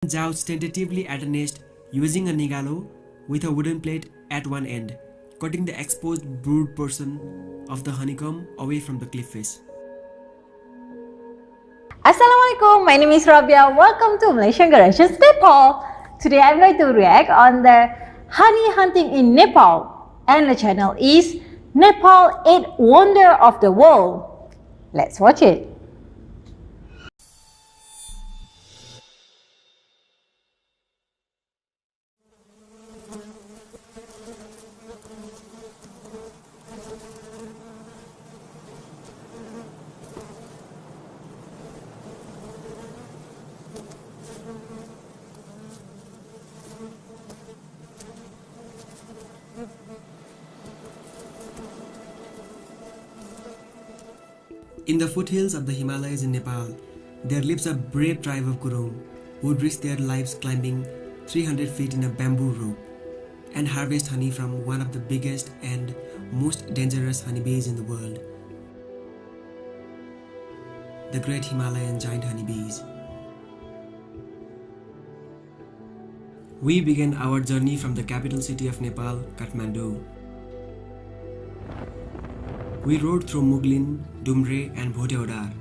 Jouts tentatively at a nest using a nigalo with a wooden plate at one end, cutting the exposed brood portion of the honeycomb away from the cliff face. Assalamualaikum, my name is Rabia. Welcome to Malaysian Generations Nepal. Today I'm going to react on the honey hunting in Nepal, and the channel is Nepal 8 Wonder of the World. Let's watch it. In the foothills of the Himalayas in Nepal, there lives a brave tribe of Gurung who would risk their lives climbing 300 feet in a bamboo rope and harvest honey from one of the biggest and most dangerous honeybees in the world, the great Himalayan giant honeybees. We began our journey from the capital city of Nepal, Kathmandu. We rode through Muglin, Dumre and Bhoteodar.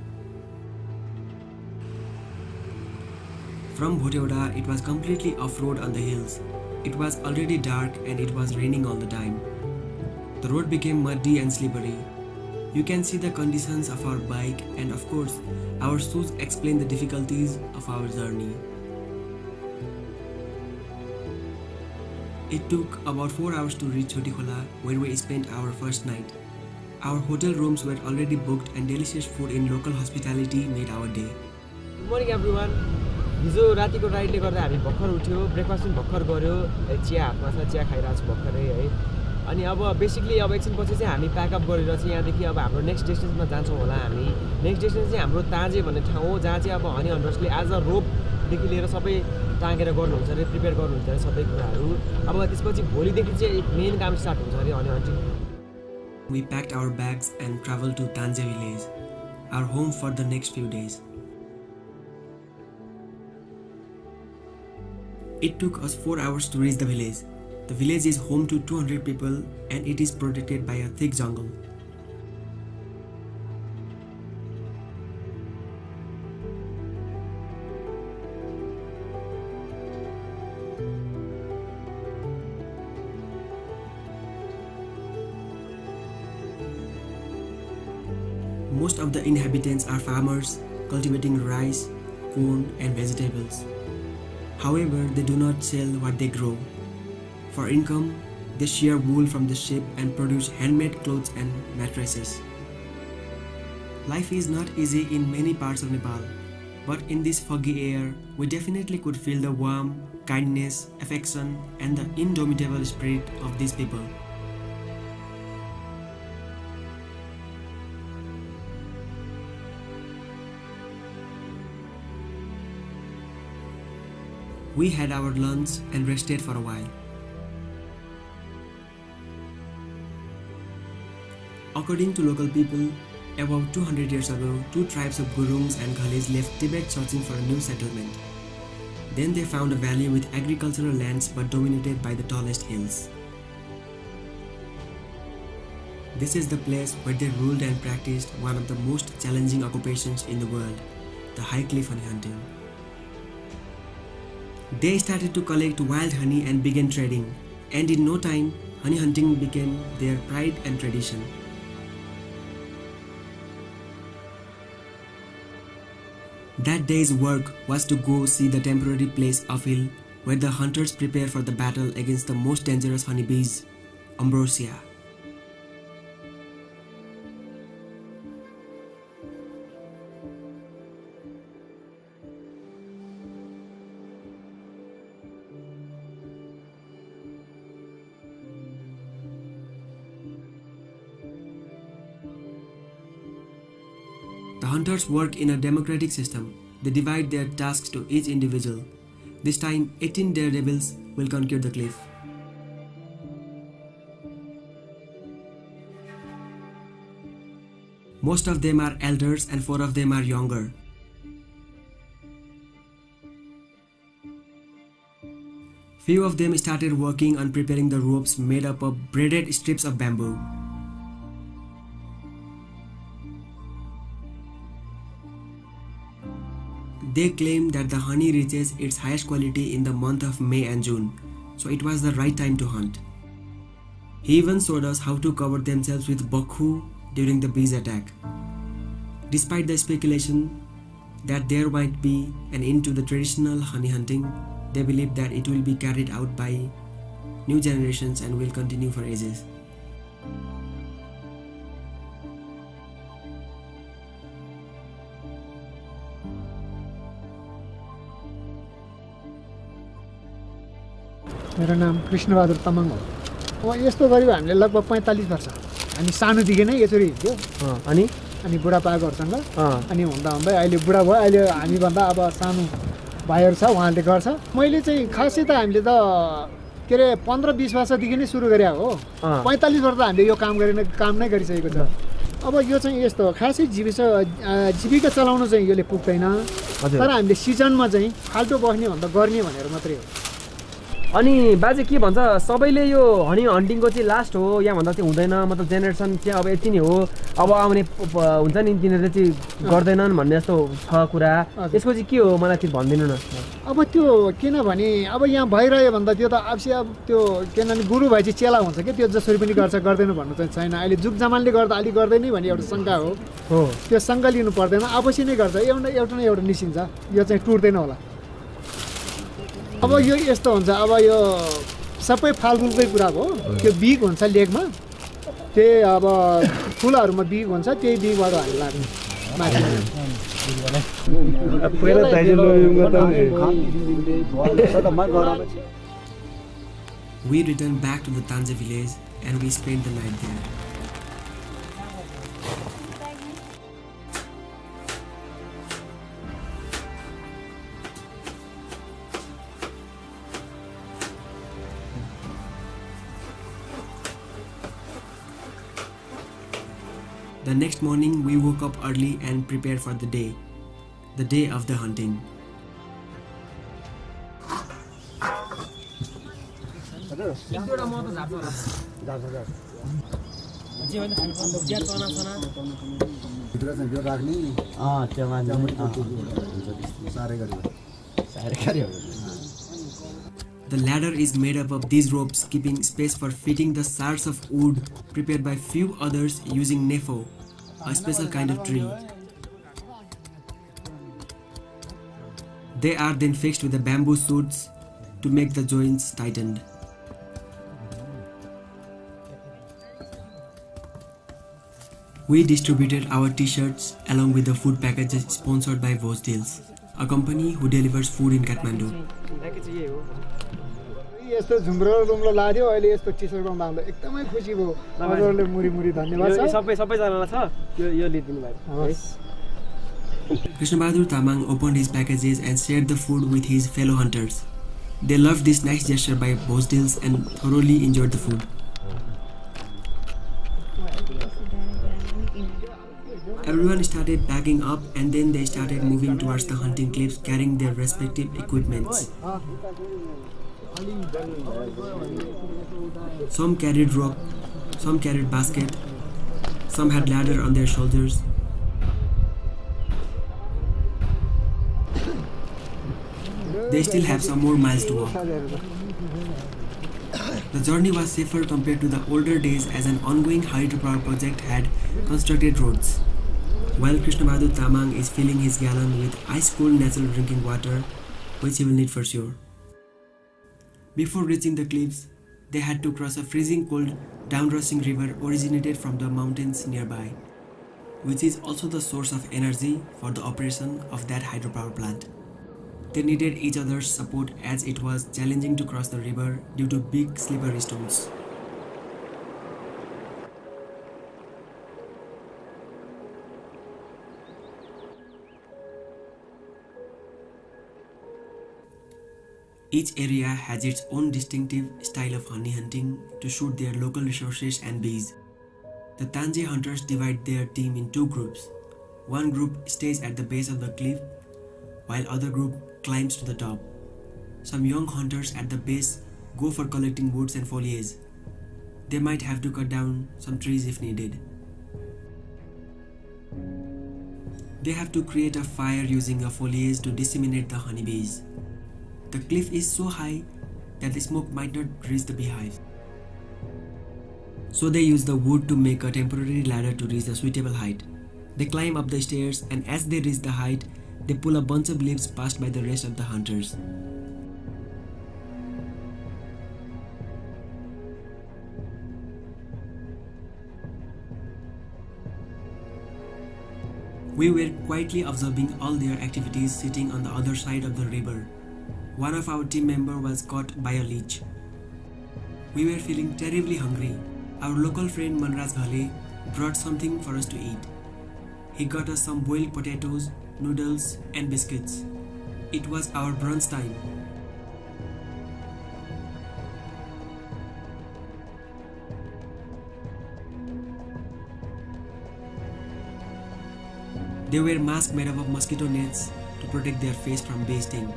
From Bhoteodar, it was completely off-road on the hills. It was already dark and it was raining all the time. The road became muddy and slippery. You can see the conditions of our bike, and of course, our shoes explain the difficulties of our journey. It took about 4 hours to reach Chotikhola, where we spent our first night. Our hotel rooms were already booked and delicious food in local hospitality made our day. Good morning everyone. हिजो रातिको राइडले गर्दा हामी भर्खर उठ्यो, breakfast पनि भर्खर गर्यो, chia हातमा छ, चिया खाइरहेको छु भर्खरै है। अनि अब बेसिकली अब एकछिनपछि चाहिँ हामी प्याकअप गरेर चाहिँ यहाँदेखि अब हाम्रो नेक्स्ट डेस्टिनेसनमा जान्छौँ होला हामी। नेक्स्ट डेस्टिनेसन चाहिँ हाम्रो ताजे भन्ने ठाउँ हो, जहाँ चाहिँ अब हनी हन्टर्सले आज रोपदेखि लिएर सबै टाँगेर गर्नुहुन्छ अरे, प्रिपेयर गर्नुहुन्छ अरे सबै कुराहरू। अब त्यसपछि भोलिदेखि चाहिँ मेन काम स्टार्ट हुन्छ अरे Honey hunting. We packed our bags and traveled to Tanje village, our home for the next few days. It took us 4 hours to reach the village. The village is home to 200 people and it is protected by a thick jungle. Most of the inhabitants are farmers cultivating rice, corn and vegetables. However, they do not sell what they grow. For income, they shear wool from the sheep and produce handmade clothes and mattresses. Life is not easy in many parts of Nepal, but in this foggy air, we definitely could feel the warmth, kindness, affection and the indomitable spirit of these people. We had our lunch and rested for a while. According to local people, about 200 years ago, two tribes of Gurungs and Ghalis left Tibet searching for a new settlement. Then they found a valley with agricultural lands but dominated by the tallest hills. This is the place where they ruled and practiced one of the most challenging occupations in the world, the high cliff honey hunting. They started to collect wild honey and began trading, and in no time, honey hunting became their pride and tradition. That day's work was to go see the temporary place of hill where the hunters prepare for the battle against the most dangerous honeybees, Ambrosia. The hunters work in a democratic system. They divide their tasks to each individual. This time, 18 daredevils will conquer the cliff. Most of them are elders and 4 of them are younger. Few of them started working on preparing the ropes made up of braided strips of bamboo. They claimed that the honey reaches its highest quality in the month of May and June, so it was the right time to hunt. He even showed us how to cover themselves with bakhu during the bees attack. Despite the speculation that there might be an end to the traditional honey hunting, they believe that it will be carried out by new generations and will continue for ages. मेरो नाम कृष्णबहादुर तामाङ हो। अब यस्तो गऱ्यो हामीले लगभग 45 वर्ष हामी सानोदेखि नै यसरी हिँड्थ्यो अनि बुढापाकाहरूसँग अनि हुँदा हुँदै अहिले बुढा भयो, अहिले हामीभन्दा अब सानो भाइहरू छ, उहाँले गर्छ। मैले चाहिँ खासै त हामीले त के अरे 15-20 वर्षदेखि नै सुरु गरे हो। 45 वर्ष हामीले यो काम नै गरिसकेको छ। अब यो चाहिँ यस्तो खासै जीविका चलाउन चाहिँ यसले पुग्दैन, तर हामीले सिजनमा चाहिँ फाल्टो बस्ने भन्दा गर्ने भनेर मात्रै हो। अनि बाजे के भन्छ, सबैले यो हनी हन्टिङको चाहिँ लास्ट हो या भन्दा चाहिँ हुँदैन, मतलब जेनेरेसन चाहिँ अब यति नै हो, अब आउने हुन्छ नि तिनीहरूले चाहिँ गर्दैनन् भन्ने जस्तो छ कुरा, यसको चाहिँ के हो मलाई चाहिँ भनिदिनु न। अब त्यो किनभने अब यहाँ भइरह्यो भन्दा त्यो त अवश्य अब त्यो किनभने गुरु भाइ चाहिँ चेला हुन्छ कि, त्यो जसरी पनि गर्छ गर्दैन भन्नु चाहिँ छैन। अहिले जुग जमानले गर्दा अलिक गर्दैन भन्ने एउटा शङ्का हो, त्यो शङ्का लिनु पर्दैन, अवश्य नै गर्छ, एउटा न एउटा निस्किन्छ, यो चाहिँ टुट्दैन होला। अब यो यस्तो हुन्छ, अब यो सबै फालफुलकै कुरा हो, त्यो बिग हुन्छ लेगमा, त्यही अब फुलहरूमा बिग हुन्छ, त्यही बिगबाट हामी लाग्ने माथि। We returned back to the Tanje village and we spent the night there. The next morning, we woke up early and prepared for the day of the hunting. The ladder is made up of these ropes, keeping space for fitting the shards of wood prepared by few others using nefo, a special kind of tree. They are then fixed with the bamboo shoots to make the joints tightened. We distributed our t-shirts along with the food packages sponsored by Vosdeals, a company who delivers food in Kathmandu. यस्तो झुम्रो रुम्रो लाग्यो, अहिले यस्तो T-shirt लाउँदा एकदमै खुसी भयो। हजुरले मुरी धन्यवाद छ। सबैजनालाई छ यो लिदिनु भयो। Krishnabahadur Tamang opened his packages and shared the food with his fellow hunters. They loved this nice gesture by Vosdeals and thoroughly enjoyed the food. Everyone started packing up and then they started moving towards the hunting cliffs carrying their respective equipments. Some carried rope, some carried basket, some had ladder on their shoulders. They still have some more miles to walk. The journey was safer compared to the older days as an ongoing hydropower project had constructed roads. While Krishnabahadur Tamang is filling his gallon with ice-cold natural drinking water, which he will need for sure. Before reaching the cliffs, they had to cross a freezing cold, down-rushing river originated from the mountains nearby, which is also the source of energy for the operation of that hydropower plant. They needed each other's support as it was challenging to cross the river due to big slippery stones. Each area has its own distinctive style of honey hunting to suit their local resources and bees. The Tanje hunters divide their team in two groups. One group stays at the base of the cliff, while other group climbs to the top. some young hunters at the base go for collecting woods and foliage. They might have to cut down some trees if needed. They have to create a fire using a foliage to disseminate the honeybees. The cliff is so high that the smoke might not reach the beehive. So they use the wood to make a temporary ladder to reach a suitable height. They climb up the stairs, and as they reach the height, they pull a bunch of leaves passed by the rest of the hunters. We were quietly observing all their activities sitting on the other side of the river. One of our team members was caught by a leech. We were feeling terribly hungry. Our local friend Manraj Ghale brought something for us to eat. He got us some boiled potatoes, noodles, and biscuits. It was our brunch time. They wear masks made up of mosquito nets to protect their face from bee sting.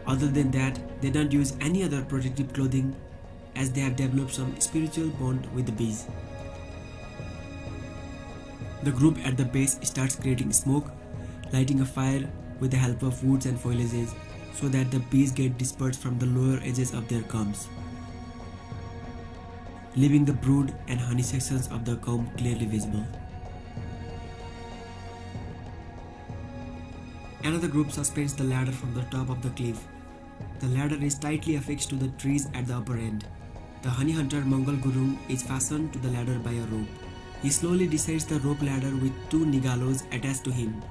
Other than that, they don't use any other protective clothing, as they have developed some spiritual bond with the bees. The group at the base starts creating smoke, lighting a fire with the help of woods and foliages so that the bees get dispersed from the lower edges of their combs, leaving the brood and honey sections of the comb clearly visible. Another group suspends the ladder from the top of the cliff. The ladder is tightly affixed to the trees at the upper end. The honey hunter Mongol Gurung is fastened to the ladder by a rope. He slowly descends the rope ladder with 2 nigalos attached to him,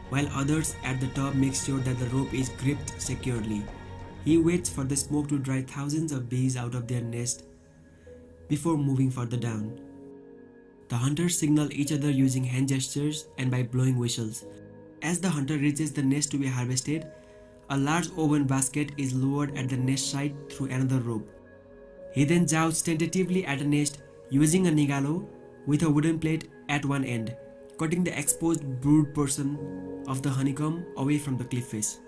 while others at the top make sure that the rope is gripped securely. He waits for the smoke to drive thousands of bees out of their nest before moving further down. The hunters signal each other using hand gestures and by blowing whistles. As the hunter reaches the nest to be harvested, a large oven basket is lowered at the nest side through another rope. He then jousts tentatively at a nest using a nigalo with a wooden plate at one end, cutting the exposed brood portion of the honeycomb away from the cliff face.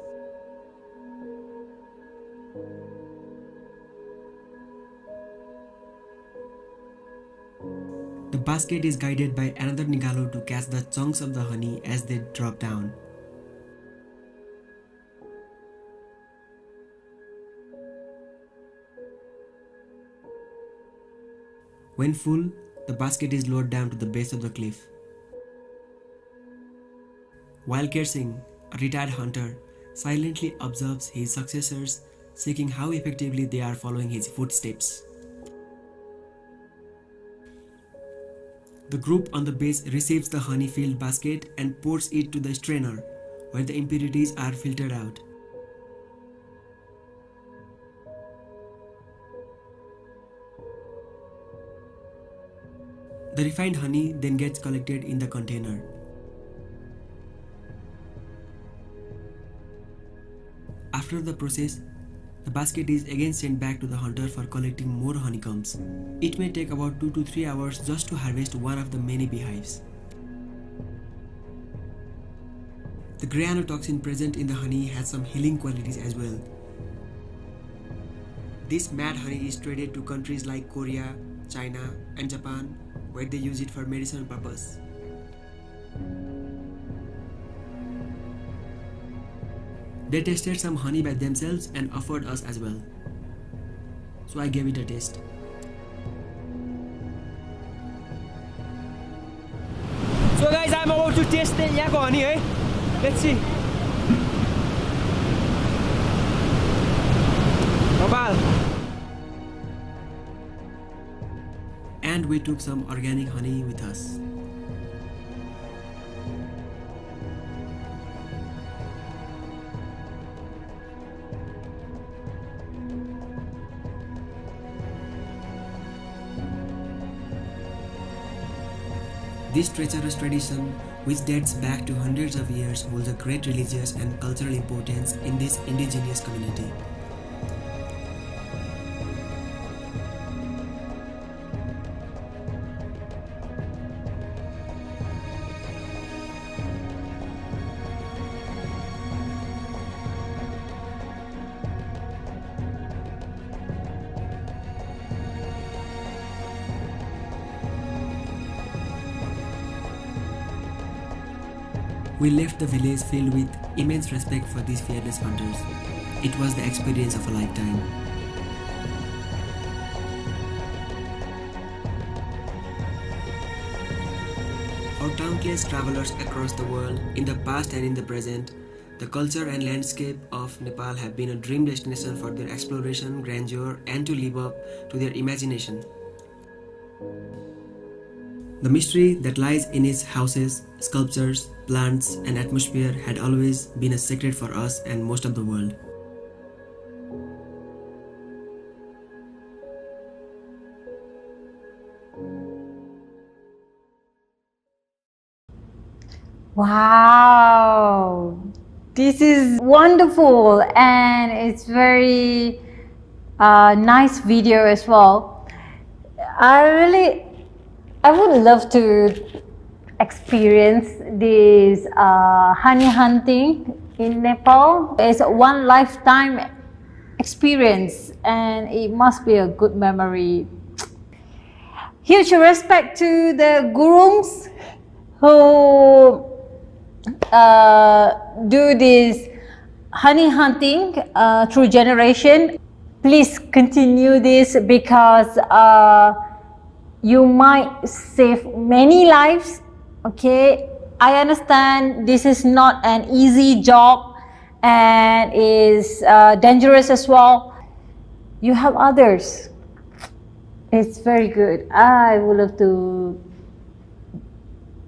The basket is guided by another nigalo to catch the chunks of the honey as they drop down. When full, the basket is lowered down to the base of the cliff. While Kersing, a retired hunter, silently observes his successors, seeing how effectively they are following his footsteps. The group on the base receives the honey-filled basket and pours it to the strainer, where the impurities are filtered out. The refined honey then gets collected in the container. After the process, the basket is again sent back to the hunter for collecting more honeycombs. It may take about 2 to 3 hours just to harvest one of the many beehives. The granutoxin present in the honey has some healing qualities as well. This mad honey is traded to countries like Korea, China, and Japan, where they use it for medicinal purpose. They tasted some honey by themselves and offered us as well. So I gave it a taste. So guys, I'm about to taste the yako honey, eh? Let's see. Nepal. And we took some organic honey with us. This treacherous tradition, which dates back to hundreds of years, holds a great religious and cultural importance in this indigenous community. We left the village filled with immense respect for these fearless hunters. It was the experience of a lifetime. For countless travelers across the world, in the past and in the present, the culture and landscape of Nepal have been a dream destination for their exploration, grandeur, and to live up to their imagination. The mystery that lies in its houses, sculptures, plants, and atmosphere had always been a secret for us and most of the world. Wow, this is wonderful and it's very nice video as well. I would love to experience this honey hunting in Nepal. It's a one lifetime experience and it must be a good memory. Huge respect to the gurus who do this honey hunting through generation. Please continue this because you might save many lives. Okay, I understand this is not an easy job and is dangerous as well. You have others. It's very good. I would love to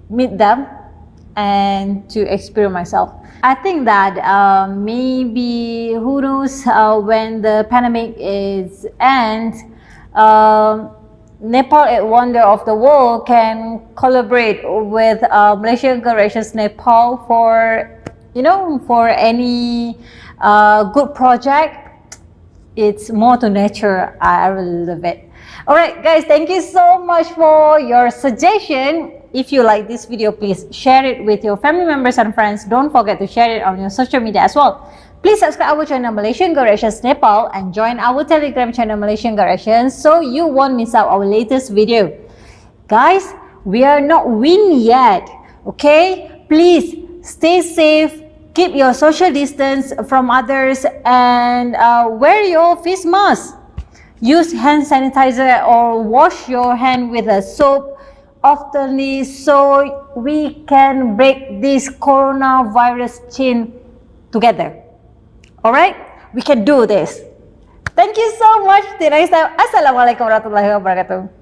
meet them and to experience myself. I think that maybe who knows when the pandemic is end, Nepal at Wonder of the World can collaborate with Malaysian Generations Nepal for for any good project. It's more to nature. I really love it. Alright guys, thank you so much for your suggestion. If you like this video, please share it with your family members and friends. Don't forget to share it on your social media as well. Please subscribe our channel Malaysian Generations Nepal and join our Telegram channel Malaysian Generations so you won't miss out our latest video. Guys, we are not win yet, okay? Please stay safe, keep your social distance from others and wear your face mask. Use hand sanitizer or wash your hand with a soap oftenly so we can break this coronavirus chain together. Alright, we can do this. Thank you so much. Till next time. Assalamualaikum warahmatullahi wabarakatuh.